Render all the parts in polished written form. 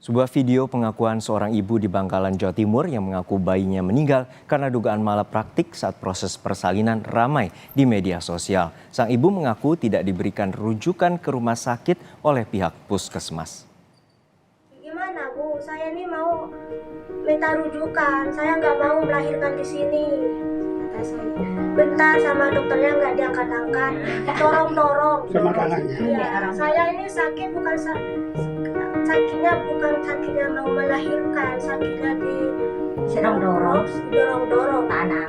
Sebuah video pengakuan seorang ibu di Bangkalan, Jawa Timur yang mengaku bayinya meninggal karena dugaan malapraktik saat proses persalinan ramai di media sosial. Sang ibu mengaku tidak diberikan rujukan ke rumah sakit oleh pihak puskesmas. Gimana Bu, saya ini mau minta rujukan, saya nggak mau melahirkan di sini. Kata saya, bentar sama dokternya nggak diangkat-angkat, dorong-dorong. Sama tangannya. Ya, saya ini sakit sakitnya mau melahirkan, sakitnya dorong-dorong tanah.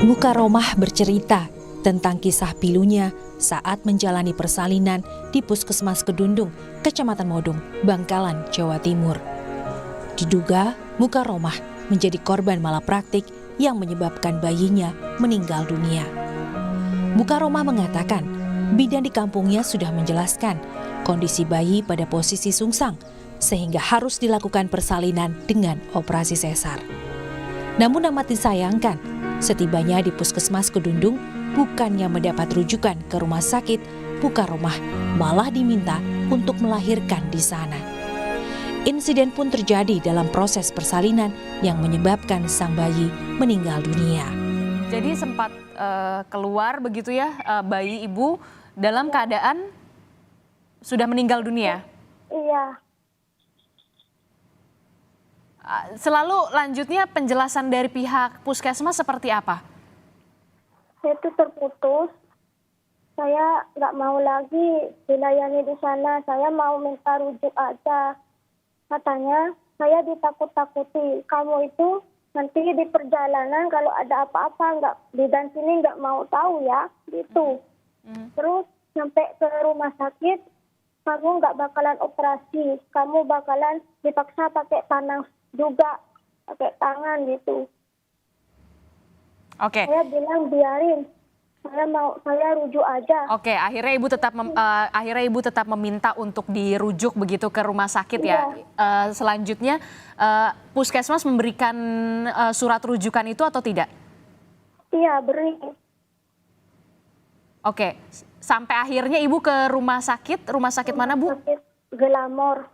Mukaromah bercerita tentang kisah pilunya saat menjalani persalinan di Puskesmas Kedundung, Kecamatan Modong, Bangkalan, Jawa Timur. Diduga Mukaromah menjadi korban malapraktik yang menyebabkan bayinya meninggal dunia. Mukaromah mengatakan bidan di kampungnya sudah menjelaskan kondisi bayi pada posisi sungsang sehingga harus dilakukan persalinan dengan operasi sesar. Namun amat disayangkan, setibanya di Puskesmas Kedundung bukannya mendapat rujukan ke rumah sakit, Mukaromah malah diminta untuk melahirkan di sana. Insiden pun terjadi dalam proses persalinan yang menyebabkan sang bayi meninggal dunia. Jadi sempat keluar begitu ya bayi ibu dalam keadaan sudah meninggal dunia? Iya. Selalu lanjutnya penjelasan dari pihak puskesmas seperti apa? Saya itu terputus, saya nggak mau lagi dilayani di sana, saya mau minta rujuk aja. Katanya saya ditakut-takuti, kamu itu nanti di perjalanan kalau ada apa-apa nggak bidan sini nggak mau tahu ya, gitu. Terus sampai ke rumah sakit, kamu nggak bakalan operasi, kamu bakalan dipaksa pakai tangan juga, pakai tangan gitu. Oke. Saya bilang biarin, saya rujuk aja. Oke, akhirnya ibu tetap meminta untuk dirujuk begitu ke rumah sakit ya. Selanjutnya puskesmas memberikan surat rujukan itu atau tidak? Iya, beri. Oke, sampai akhirnya ibu ke rumah sakit mana Bu? Sakit Gelamor.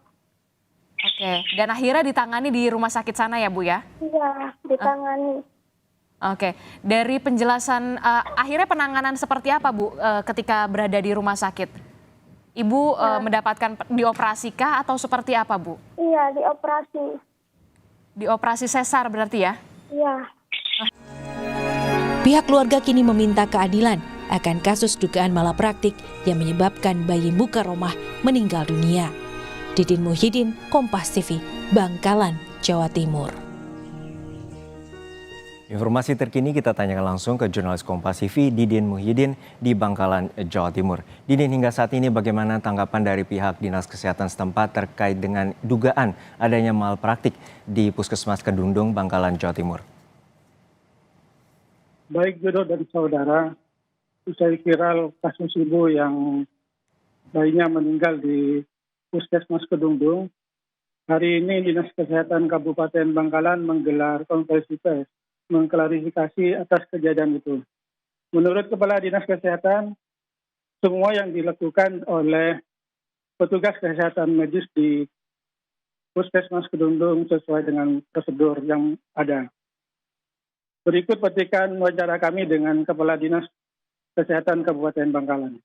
Oke, dan akhirnya ditangani di rumah sakit sana ya Bu ya? Iya, ditangani. Oke, dari penjelasan akhirnya penanganan seperti apa Bu ketika berada di rumah sakit? Ibu mendapatkan dioperasi atau seperti apa Bu? Iya, dioperasi. Dioperasi sesar berarti ya? Iya. Pihak keluarga kini meminta keadilan akan kasus dugaan malapraktik yang menyebabkan bayi Mukaromah meninggal dunia. Didin Muhyiddin, Kompas TV, Bangkalan, Jawa Timur. Informasi terkini kita tanyakan langsung ke jurnalis Kompas TV Didin Muhyiddin di Bangkalan, Jawa Timur. Didin, hingga saat ini bagaimana tanggapan dari pihak Dinas Kesehatan setempat terkait dengan dugaan adanya malpraktik di Puskesmas Kedundung, Bangkalan, Jawa Timur? Baik Jodoh dan saudara, usai viral kasus ibu yang bayinya meninggal di Puskesmas Kedundung, hari ini Dinas Kesehatan Kabupaten Bangkalan menggelar konferensi pers mengklarifikasi atas kejadian itu. Menurut Kepala Dinas Kesehatan, semua yang dilakukan oleh petugas kesehatan medis di Puskesmas Kedundung sesuai dengan prosedur yang ada. Berikut petikan wawancara kami dengan Kepala Dinas Kesehatan Kabupaten Bangkalan.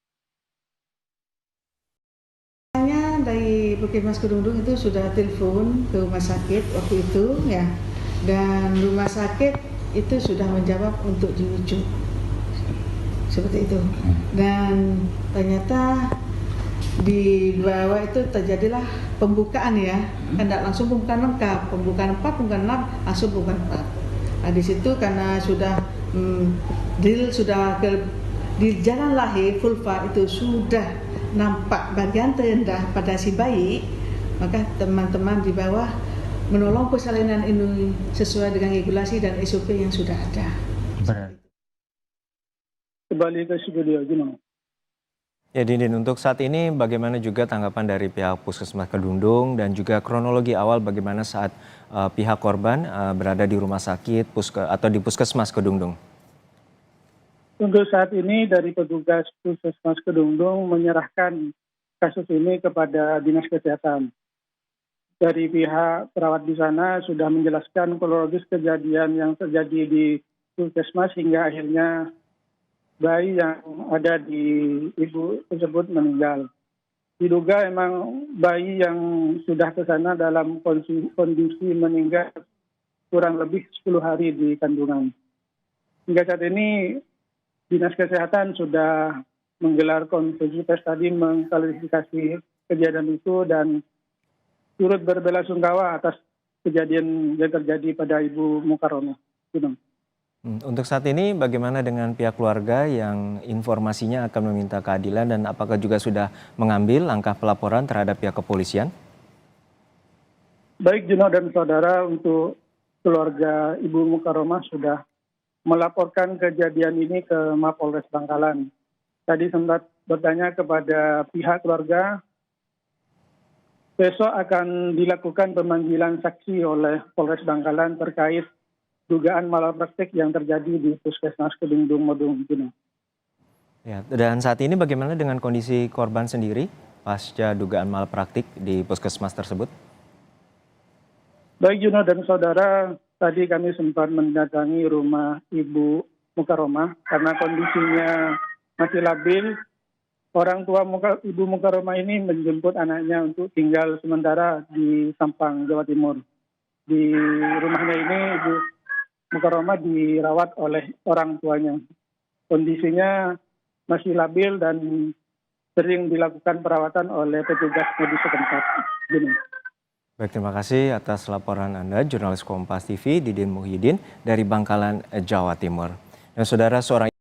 Dari Puskesmas Kedundung itu sudah telepon ke rumah sakit waktu itu ya, dan rumah sakit itu sudah menjawab untuk dirujuk seperti itu, dan ternyata di bawah itu terjadilah pembukaan ya, tidak langsung pembukaan lengkap, pembukaan 4, pembukaan 6, langsung pembukaan 4. Nah, di situ karena sudah di jalan lahir vulva itu sudah nampak bagian terendah pada si bayi, maka teman-teman di bawah menolong persalinan ini sesuai dengan regulasi dan SOP yang sudah ada. Kembali ke studio, gimana? Ya Didin, untuk saat ini bagaimana juga tanggapan dari pihak Puskesmas Kedundung dan juga kronologi awal bagaimana saat pihak korban berada di rumah sakit atau di Puskesmas Kedundung? Untuk saat ini dari petugas Puskesmas Kedungdung menyerahkan kasus ini kepada Dinas Kesehatan. Dari pihak perawat di sana sudah menjelaskan kronologis kejadian yang terjadi di Puskesmas hingga akhirnya bayi yang ada di ibu tersebut meninggal. Diduga memang bayi yang sudah ke sana dalam kondisi meninggal kurang lebih 10 hari di kandungan. Hingga saat ini Dinas Kesehatan sudah menggelar konferensi pers tadi mengklarifikasi kejadian itu dan turut berbelasungkawa atas kejadian yang terjadi pada Ibu Mukaromah. Untuk saat ini bagaimana dengan pihak keluarga yang informasinya akan meminta keadilan dan apakah juga sudah mengambil langkah pelaporan terhadap pihak kepolisian? Baik Juno dan saudara, untuk keluarga Ibu Mukaromah sudah melaporkan kejadian ini ke Mapolres Bangkalan. Tadi sempat bertanya kepada pihak keluarga, besok akan dilakukan pemanggilan saksi oleh Polres Bangkalan terkait dugaan malapraktik yang terjadi di Puskesmas Kedungdung Modong. Ya, dan saat ini bagaimana dengan kondisi korban sendiri pasca dugaan malpraktik di puskesmas tersebut? Baik Juno dan saudara, tadi kami sempat mendatangi rumah Ibu Mukaromah karena kondisinya masih labil. Orang tua Ibu Mukaromah ini menjemput anaknya untuk tinggal sementara di Sampang, Jawa Timur. Di rumahnya ini Ibu Mukaromah dirawat oleh orang tuanya. Kondisinya masih labil dan sering dilakukan perawatan oleh petugas medis setempat. Gini. Baik, terima kasih atas laporan Anda, jurnalis Kompas TV Didin Muhyiddin dari Bangkalan, Jawa Timur. Dan saudara, seorang